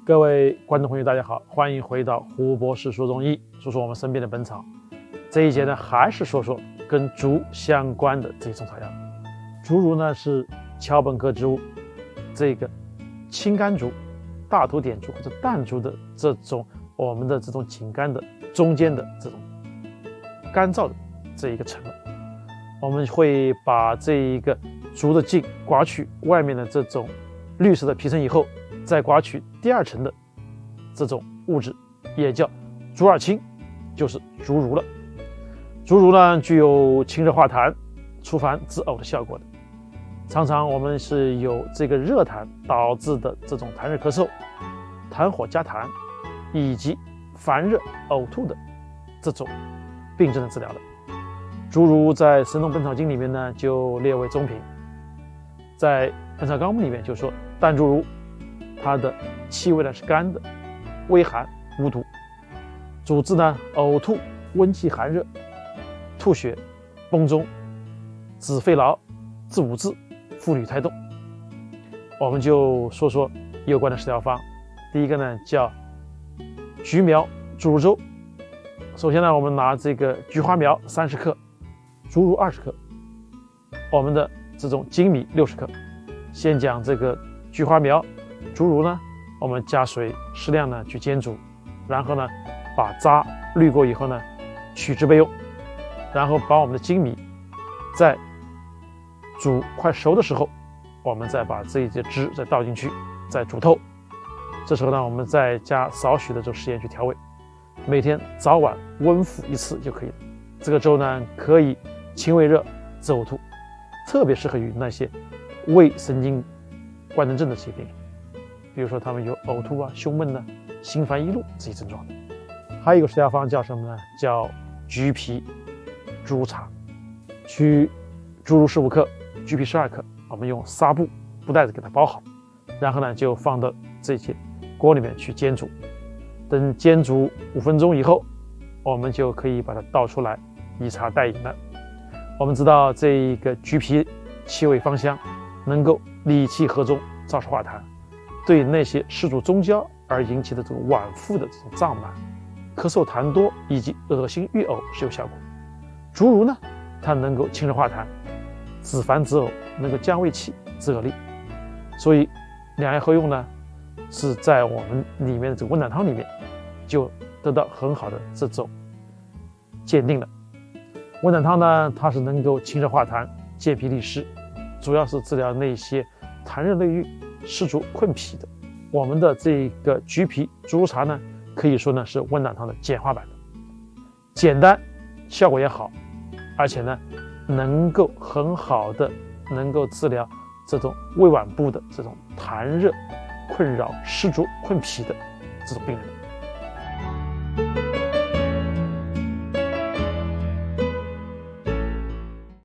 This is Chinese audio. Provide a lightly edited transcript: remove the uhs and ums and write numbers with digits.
各位观众朋友，大家好，欢迎回到胡博士说中医，说说我们身边的本草。这一节呢，还是说说跟竹相关的这种草药。竹茹呢是桥本科植物，这个青甘竹、大头点竹或者淡竹的这种我们的这种茎干的中间的这种干燥的这一个层了。我们会把这一个竹的茎刮去外面的这种绿色的皮层以后，再刮取第二层的这种物质，也叫竹二青，就是竹茹了。竹茹呢，具有清热化痰、除烦止呕的效果的。常常我们是有这个热痰导致的这种痰热咳嗽、痰火加痰以及烦热呕吐的这种病症的治疗的。竹茹在《神农本草经》里面呢，就列为中品。在《本草纲目》里面就说，淡竹茹它的气味呢是甘的，微寒无毒，主治呢呕吐、温气寒热、吐血、崩中、止肺痨、治五志、妇女胎动。我们就说说有关的食疗方。第一个呢叫菊苗竹茹粥。首先呢，我们拿这个菊花苗30克，竹茹20克，我们的这种粳米60克。先讲这个菊花苗，竹茹呢，我们加水适量呢去煎煮，然后呢把渣滤过以后呢取汁备用，然后把我们的粳米在煮快熟的时候，我们再把这一些汁再倒进去，再煮透。这时候呢，我们再加少许的这种食盐去调味，每天早晚温服1次就可以了。这个粥呢可以清胃热、治呕吐，特别适合于那些胃神经官能症的这些病人，比如说他们有呕吐啊、胸闷啊、心烦易怒这些症状的。还有一个食疗方叫什么呢？叫橘皮竹茹茶。取竹茹15克，橘皮12克，我们用纱布袋子给它包好，然后呢就放到这些锅里面去煎煮。等煎煮5分钟以后，我们就可以把它倒出来以茶代饮了。我们知道这一个橘皮气味芳香，能够理气和中、燥湿化痰，对那些湿阻中焦而引起的这种脘腹的这种胀满、咳嗽痰多以及恶心欲呕是有效果。竹茹呢，它能够清热化痰、止烦止呕，能够降胃气、止恶力，所以两药合用呢，是在我们里面的这个温胆汤里面就得到很好的这种鉴定了。温胆汤呢，它是能够清热化痰、健脾利湿，主要是治疗那些痰热内郁、湿足困脾的。我们的这个橘皮竹茹茶呢，可以说呢是温胆汤的简化版的，简单，效果也好，而且呢能够很好的能够治疗这种胃脘部的这种痰热困扰、湿足困脾的这种病人。